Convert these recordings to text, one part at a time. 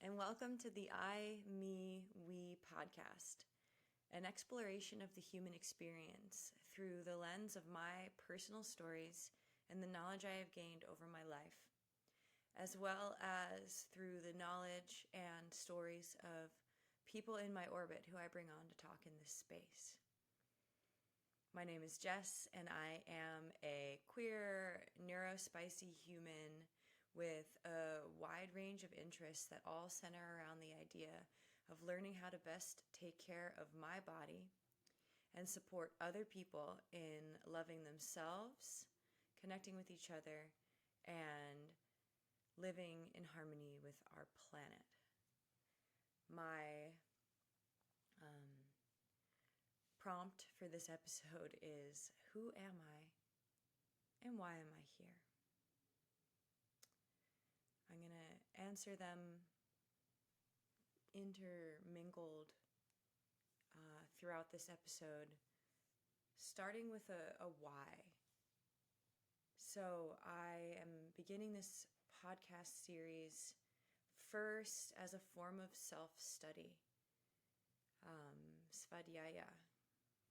and welcome to the I, Me, We podcast, an exploration of the human experience through the lens of my personal stories and the knowledge I have gained over my life, as well as through the knowledge and stories of people in my orbit who I bring on to talk in this space. My name is Jess, and I am a queer, neurospicy human with a wide range of interests that all center around the idea of learning how to best take care of my body and support other people in loving themselves, connecting with each other, and living in harmony with our planet. My prompt for this episode is, who am I and why am I here? I'm going to answer them intermingled throughout this episode, starting with a why. So I am beginning this podcast series first as a form of self-study. Svadhyaya,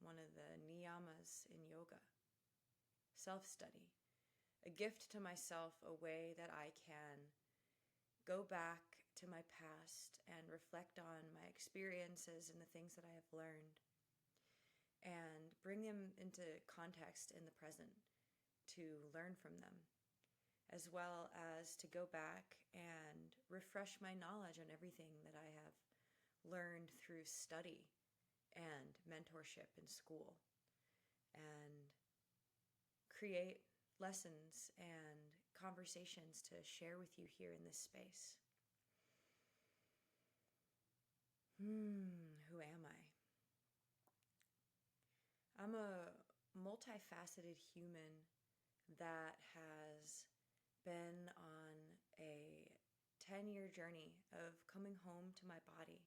one of the niyamas in yoga. Self-study. A gift to myself, a way that I can go back to my past and reflect on my experiences and the things that I have learned and bring them into context in the present to learn from them, as well as to go back and refresh my knowledge on everything that I have learned through study and mentorship in school, and create lessons and conversations to share with you here in this space. Who am I? I'm a multifaceted human that has been on a 10-year journey of coming home to my body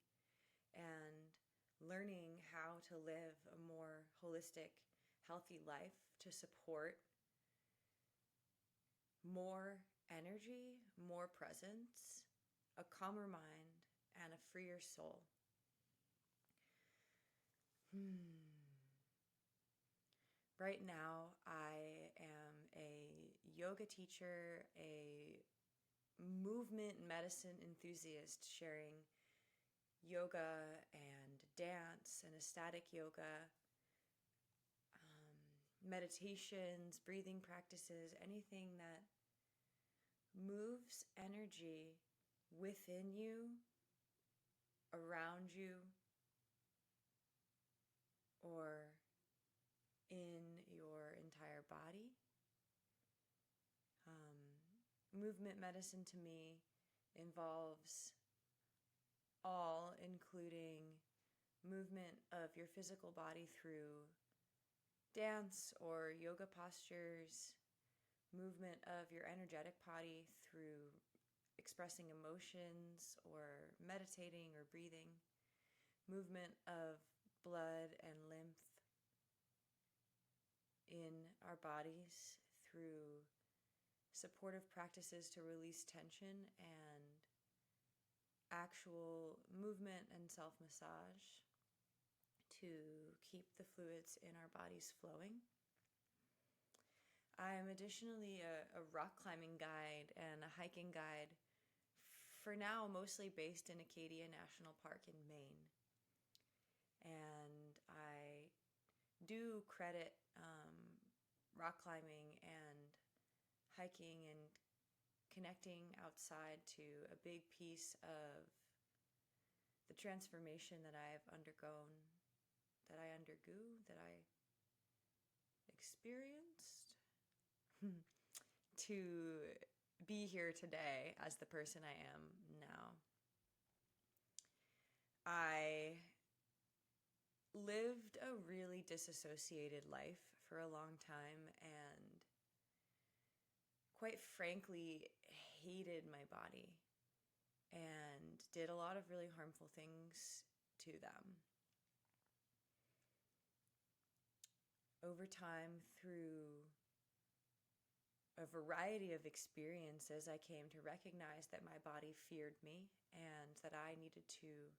and learning how to live a more holistic, healthy life to support more energy, more presence, a calmer mind, and a freer soul. Right now, I am a yoga teacher, a movement medicine enthusiast, sharing yoga and dance and ecstatic yoga, meditations, breathing practices, anything that moves energy within you, around you, or in your entire body. Movement medicine to me involves all, including movement of your physical body through dance or yoga postures, movement of your energetic body through expressing emotions or meditating or breathing, movement of blood and lymph in our bodies through supportive practices to release tension, and actual movement and self-massage to keep the fluids in our bodies flowing. I am additionally a rock climbing guide and a hiking guide, for now mostly based in Acadia National Park in Maine. And I do credit rock climbing and hiking and connecting outside to a big piece of the transformation that I have undergone, that I experienced to be here today as the person I am now. I lived a really disassociated life for a long time and quite frankly hated my body and did a lot of really harmful things to them. Over time, through a variety of experiences, I came to recognize that my body feared me and that I needed to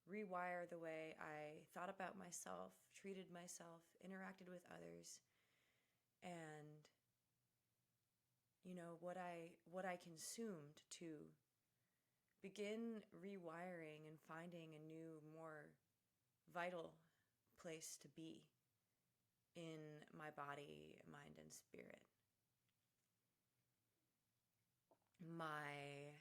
rewire the way I thought about myself, treated myself, interacted with others, and what I consumed to begin rewiring and finding a new, more vital place to be in my body, mind, and spirit. My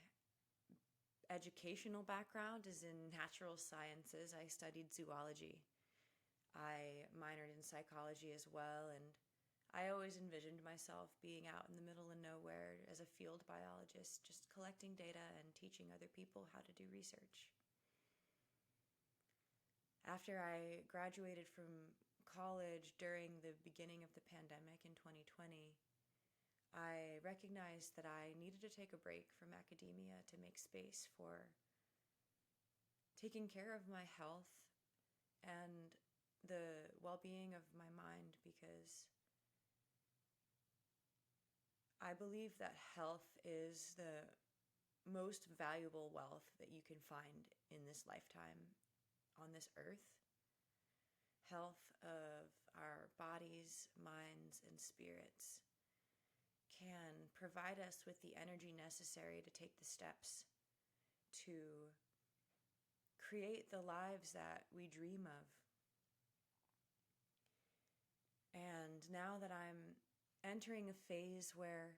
educational background is in natural sciences. I studied zoology. I minored in psychology as well, and I always envisioned myself being out in the middle of nowhere as a field biologist, just collecting data and teaching other people how to do research. After I graduated from college during the beginning of the pandemic in 2020, I recognized that I needed to take a break from academia to make space for taking care of my health and the well-being of my mind, because I believe that health is the most valuable wealth that you can find in this lifetime on this earth. Health of our bodies, minds, and spirits can provide us with the energy necessary to take the steps to create the lives that we dream of. And now that I'm entering a phase where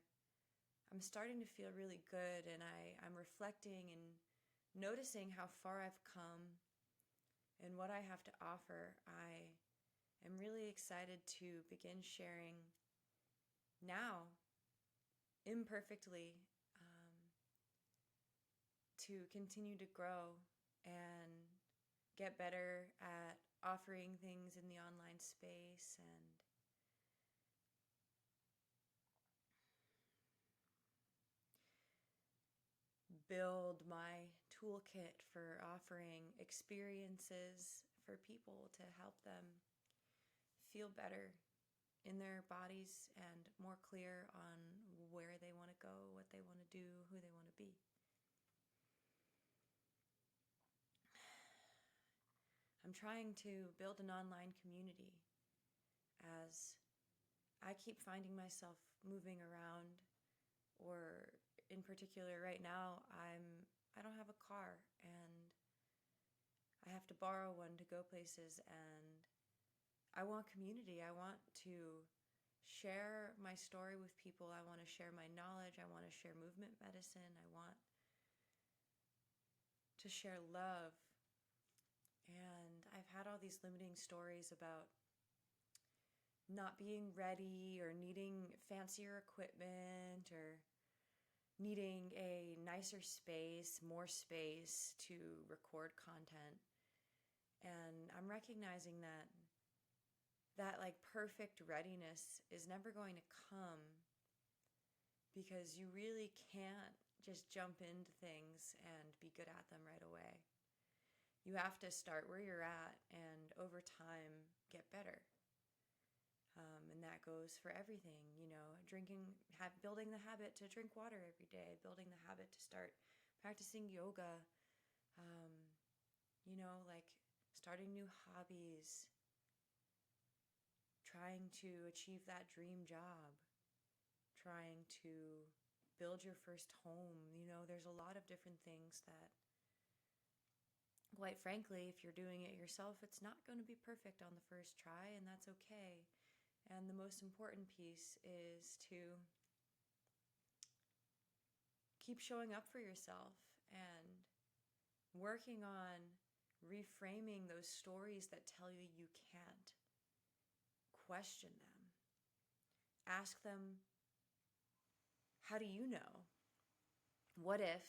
I'm starting to feel really good, and I'm reflecting and noticing how far I've come and what I have to offer, I am really excited to begin sharing now, imperfectly, to continue to grow and get better at offering things in the online space and build my toolkit for offering experiences for people to help them feel better in their bodies and more clear on where they want to go, what they want to do, who they want to be. I'm trying to build an online community as I keep finding myself moving around, or in particular right now, I don't have a car and I have to borrow one to go places, and I want community. I want to share my story with people. I want to share my knowledge. I want to share movement medicine. I want to share love. And I've had all these limiting stories about not being ready or needing fancier equipment or needing a nicer space, more space to record content. And I'm recognizing that like perfect readiness is never going to come, because you really can't just jump into things and be good at them right away. You have to start where you're at and over time get better. And that goes for everything, building the habit to drink water every day, building the habit to start practicing yoga, like starting new hobbies, trying to achieve that dream job, trying to build your first home. There's a lot of different things that, quite frankly, if you're doing it yourself, it's not going to be perfect on the first try, and that's okay. And the most important piece is to keep showing up for yourself and working on reframing those stories that tell you you can't. Question them. Ask them, how do you know? What if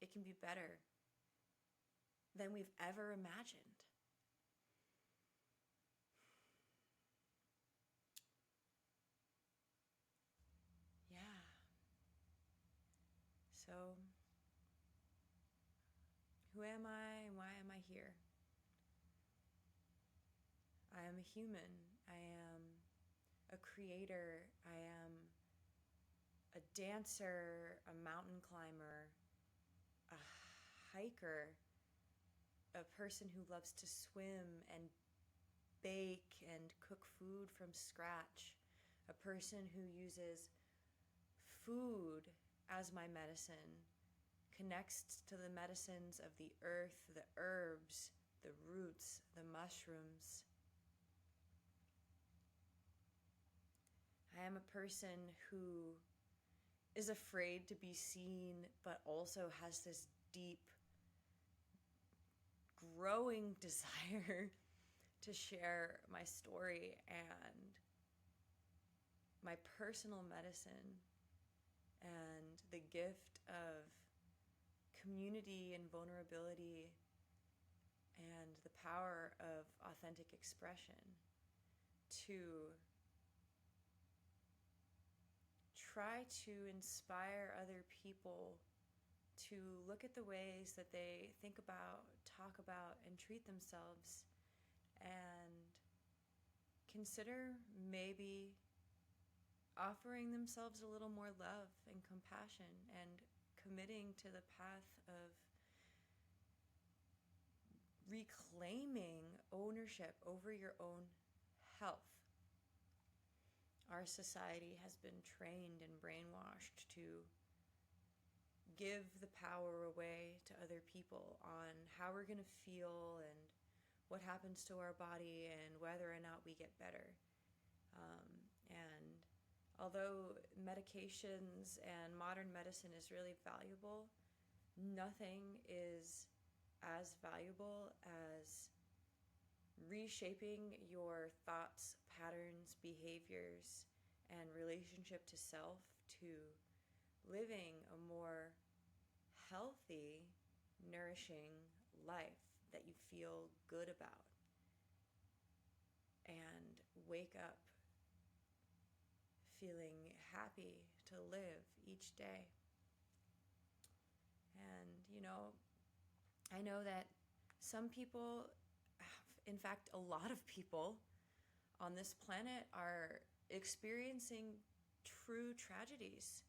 it can be better than we've ever imagined? Yeah. So, who am I and why am I here? I am a human. I am a creator. I am a dancer, a mountain climber, a hiker, a person who loves to swim and bake and cook food from scratch, a person who uses food as my medicine, connects to the medicines of the earth, the herbs, the roots, the mushrooms. I am a person who is afraid to be seen, but also has this deep, growing desire to share my story and my personal medicine and the gift of community and vulnerability and the power of authentic expression to try to inspire other people to look at the ways that they think about, talk about, and treat themselves, and consider maybe offering themselves a little more love and compassion and committing to the path of reclaiming ownership over your own health. Our society has been trained and brainwashed to give the power away to other people on how we're going to feel and what happens to our body and whether or not we get better. And although medications and modern medicine is really valuable, nothing is as valuable as reshaping your thoughts, patterns, behaviors, and relationship to self to living a more healthy, nourishing life that you feel good about and wake up feeling happy to live each day. And, I know that some people, in fact, a lot of people on this planet are experiencing true tragedies,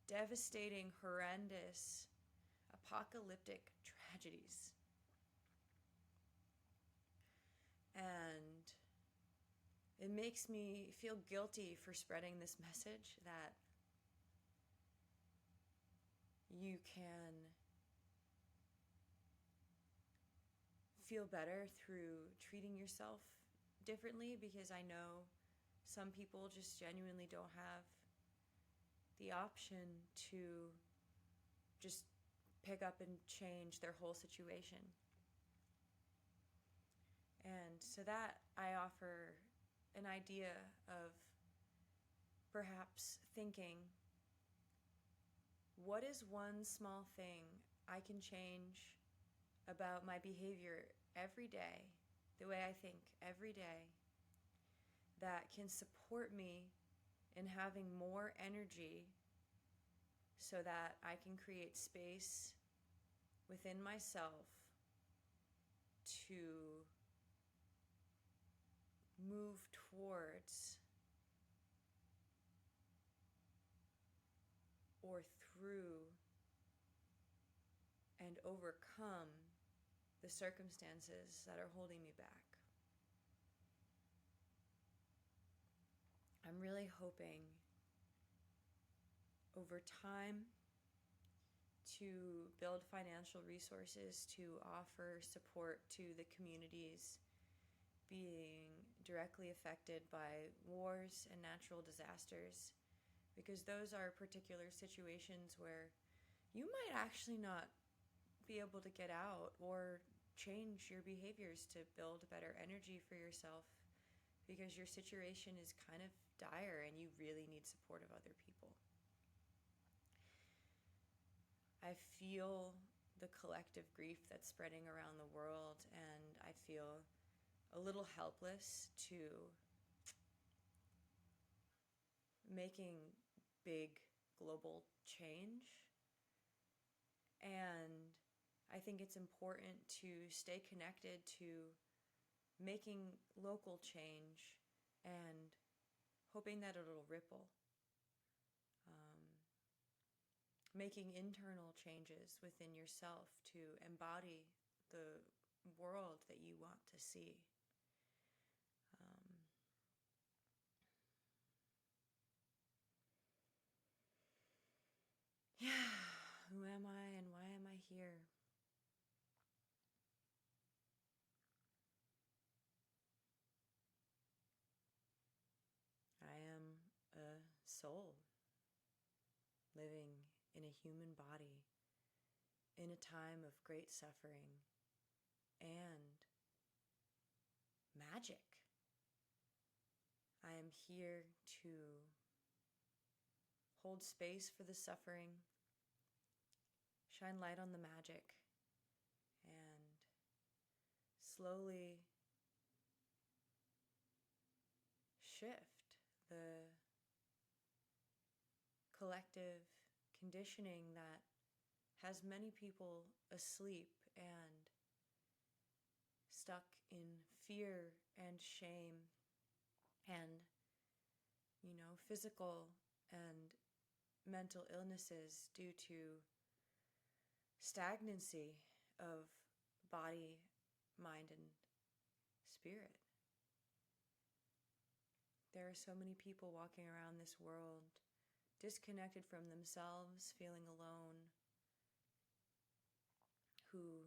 devastating, horrendous, apocalyptic tragedies. And it makes me feel guilty for spreading this message that you can feel better through treating yourself differently, because I know some people just genuinely don't have the option to just pick up and change their whole situation. And so that I offer an idea of perhaps thinking, what is one small thing I can change about my behavior every day, the way I think every day, that can support me in having more energy so that I can create space within myself to move towards or through and overcome the circumstances that are holding me back. I'm really hoping over time to build financial resources to offer support to the communities being directly affected by wars and natural disasters, because those are particular situations where you might actually not be able to get out or change your behaviors to build better energy for yourself, because your situation is kind of dire and you really need support of other people. I feel the collective grief that's spreading around the world, and I feel a little helpless to making big global change. And I think it's important to stay connected to making local change and hoping that it'll ripple. making internal changes within yourself to embody the world that you want to see. Um, yeah, who am I and why am I here? I am a soul living in a human body in a time of great suffering and magic. I am here to hold space for the suffering, shine light on the magic, and slowly shift the collective conditioning that has many people asleep and stuck in fear and shame and, physical and mental illnesses due to stagnancy of body, mind, and spirit. There are so many people walking around this world disconnected from themselves, feeling alone, who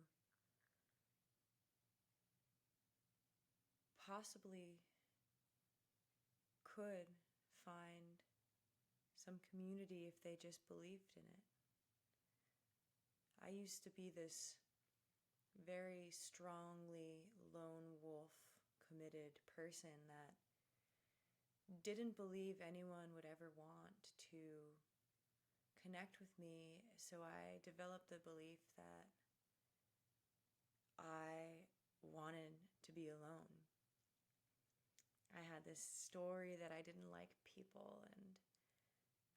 possibly could find some community if they just believed in it. I used to be this very strongly lone wolf committed person that didn't believe anyone would ever want to connect with me, so I developed the belief that I wanted to be alone. I had this story that I didn't like people and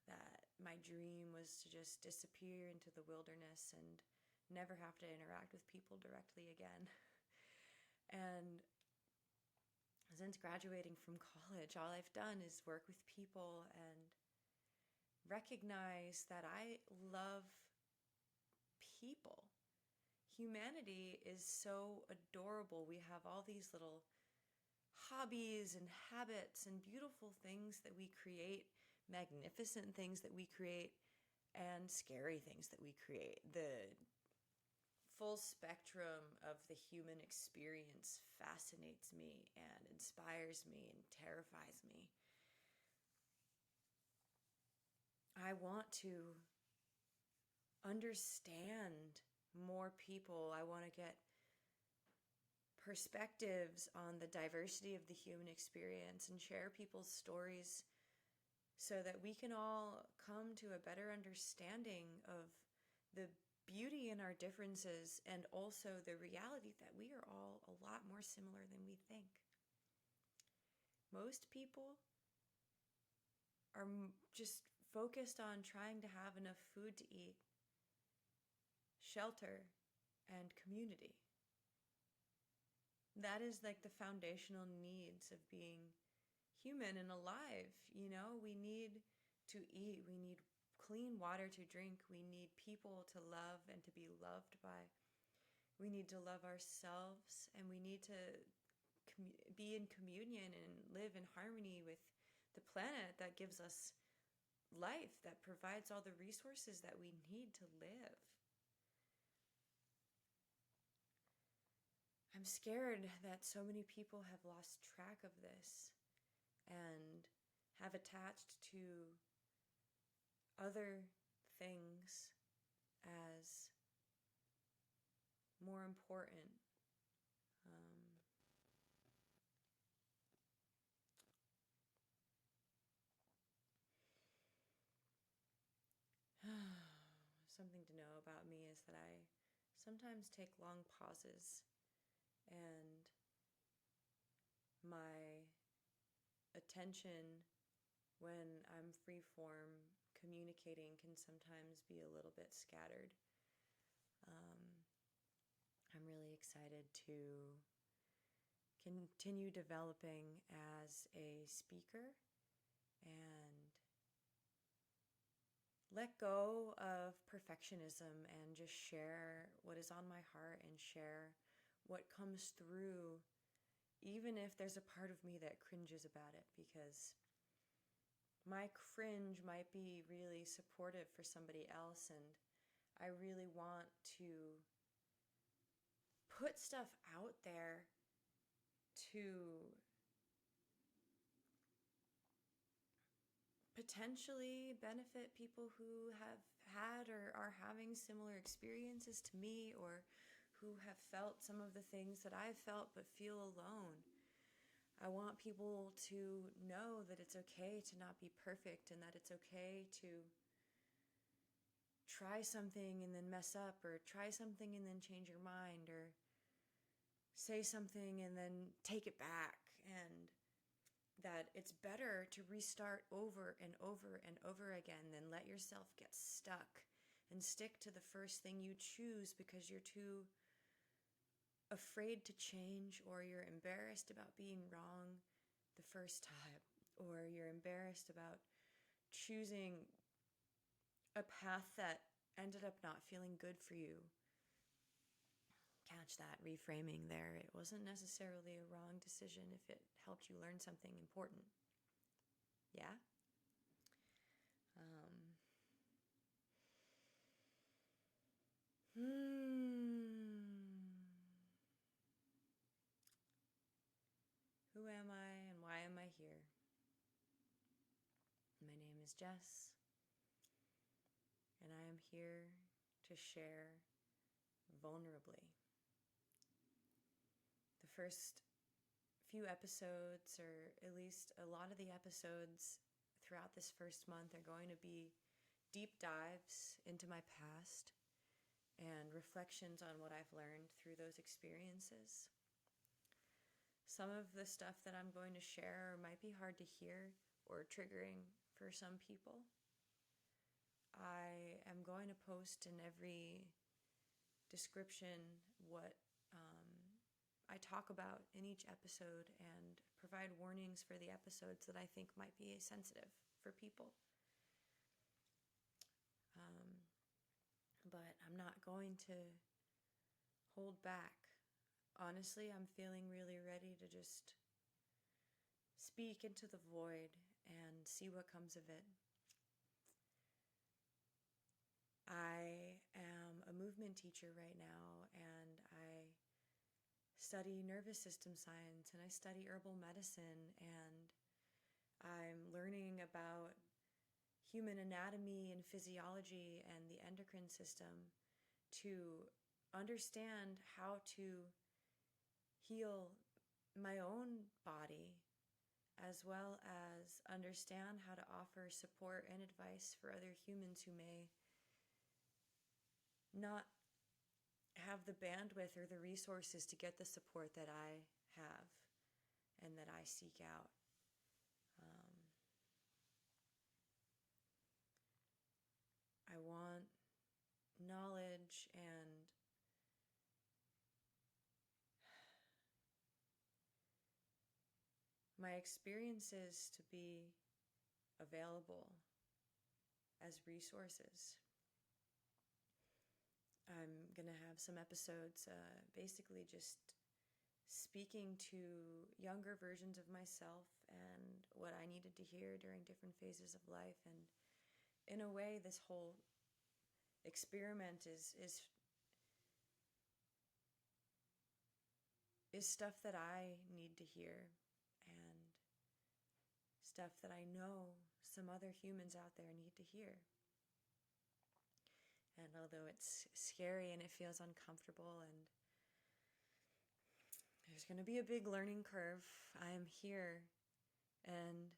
that my dream was to just disappear into the wilderness and never have to interact with people directly again. And since graduating from college, all I've done is work with people and recognize that I love people. Humanity is so adorable. We have all these little hobbies and habits and beautiful things that we create, magnificent things that we create, and scary things that we create. The full spectrum of the human experience fascinates me and inspires me and terrifies me. I want to understand more people. I want to get perspectives on the diversity of the human experience and share people's stories so that we can all come to a better understanding of the beauty in our differences and also the reality that we are all a lot more similar than we think. Most people are just focused on trying to have enough food to eat, shelter, and community. That is like the foundational needs of being human and alive. We need to eat, we need clean water to drink, we need people to love and to be loved by. We need to love ourselves, and we need to be in communion and live in harmony with the planet that gives us life, that provides all the resources that we need to live. I'm scared that so many people have lost track of this and have attached to other things as more important. Something to know about me is that I sometimes take long pauses, and my attention when I'm freeform communicating can sometimes be a little bit scattered. I'm really excited to continue developing as a speaker and let go of perfectionism and just share what is on my heart and share what comes through, even if there's a part of me that cringes about it, because my cringe might be really supportive for somebody else, and I really want to put stuff out there to potentially benefit people who have had or are having similar experiences to me, or who have felt some of the things that I've felt but feel alone. I want people to know that it's okay to not be perfect, and that it's okay to try something and then mess up, or try something and then change your mind, or say something and then take it back, and that it's better to restart over and over and over again than let yourself get stuck and stick to the first thing you choose because you're too afraid to change, or you're embarrassed about being wrong the first time, or you're embarrassed about choosing a path that ended up not feeling good for you. Catch that reframing there. It wasn't necessarily a wrong decision if it helped you learn something important. Yeah? Who am I and why am I here? My name is Jess, and I am here to share vulnerably. The first few episodes, or at least a lot of the episodes throughout this first month, are going to be deep dives into my past and reflections on what I've learned through those experiences. Some of the stuff that I'm going to share might be hard to hear or triggering for some people. I am going to post in every description what I talk about in each episode, and provide warnings for the episodes that I think might be sensitive for people. But I'm not going to hold back. Honestly, I'm feeling really ready to just speak into the void and see what comes of it. I am a movement teacher right now, and I study nervous system science, and I study herbal medicine, and I'm learning about human anatomy and physiology and the endocrine system to understand how to heal my own body, as well as understand how to offer support and advice for other humans who may not have the bandwidth or the resources to get the support that I have and that I seek out. I want knowledge and my experiences to be available as resources. I'm going to have some episodes basically just speaking to younger versions of myself and what I needed to hear during different phases of life. And in a way, this whole experiment is stuff that I need to hear, and stuff that I know some other humans out there need to hear. And although it's scary and it feels uncomfortable, and there's going to be a big learning curve, I am here, and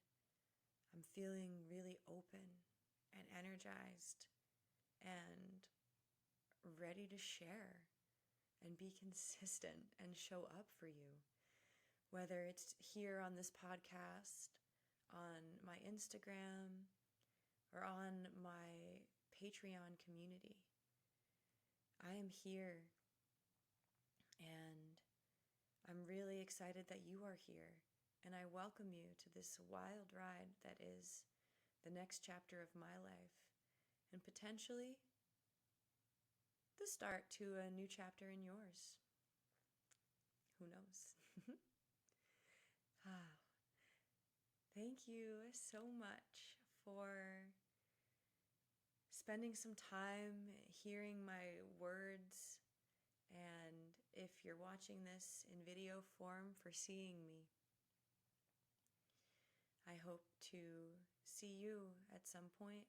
I'm feeling really open and energized and ready to share and be consistent and show up for you. Whether it's here on this podcast, on my Instagram, or on my Patreon community. I am here, and I'm really excited that you are here, and I welcome you to this wild ride that is the next chapter of my life. and potentially the start to a new chapter in yours. Who knows? Thank you so much for spending some time hearing my words, and if you're watching this in video form, for seeing me. I hope to see you at some point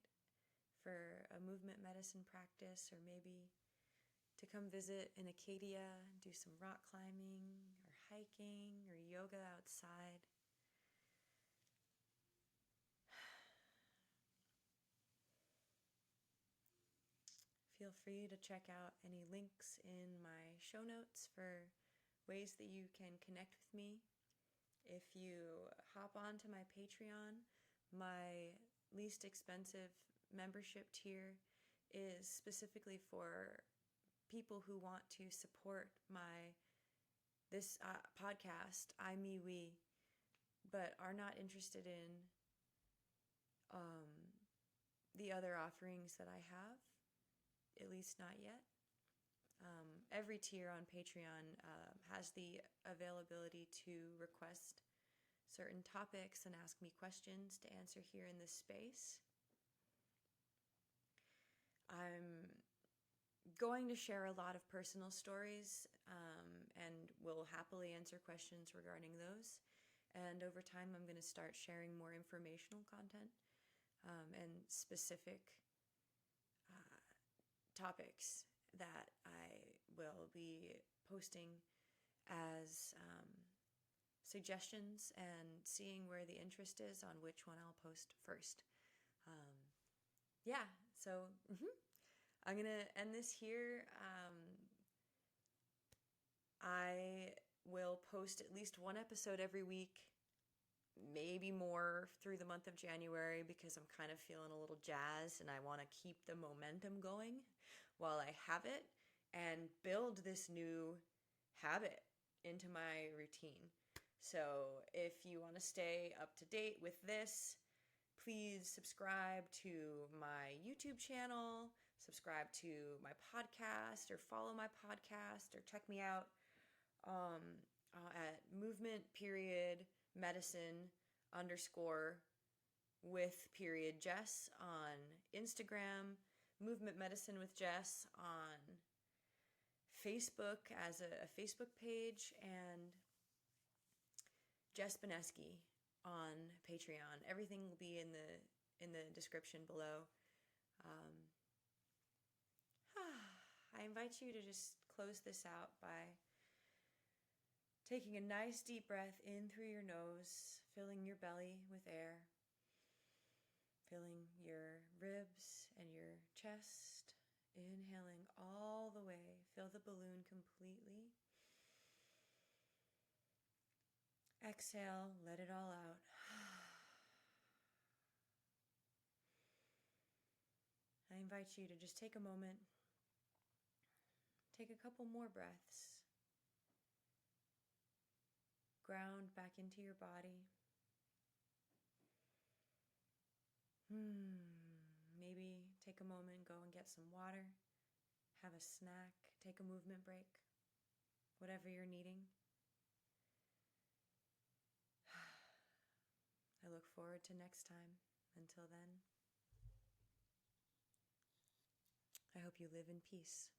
for a movement medicine practice, or maybe to come visit in Acadia, do some rock climbing or hiking or yoga outside. Feel free to check out any links in my show notes for ways that you can connect with me. If you hop onto my Patreon, my least expensive membership tier is specifically for people who want to support this podcast, I, me, we, but are not interested in the other offerings that I have, at least not yet. Every tier on Patreon has the availability to request certain topics and ask me questions to answer here in this space. I'm going to share a lot of personal stories and will happily answer questions regarding those. And over time, I'm going to start sharing more informational content and specific topics that I will be posting as suggestions and seeing where the interest is on which one I'll post first. So I'm going to end this here. I will post at least one episode every week, maybe more through the month of January, because I'm kind of feeling a little jazzed and I want to keep the momentum going while I have it and build this new habit into my routine. So if you want to stay up to date with this, please subscribe to my YouTube channel, subscribe to my podcast, or follow my podcast, or check me out at movement_medicine_with_Jess on Instagram, Movement Medicine with Jess on Facebook as a Facebook page, and Jess Benesky on Patreon. Everything will be in the description below. I invite you to just close this out by taking a nice deep breath in through your nose, filling your belly with air, filling your ribs and your chest, inhaling all the way, fill the balloon completely. Exhale, let it all out. I invite you to just take a moment, take a couple more breaths, ground back into your body. Maybe take a moment, go and get some water, have a snack, take a movement break, whatever you're needing. I look forward to next time. Until then, I hope you live in peace.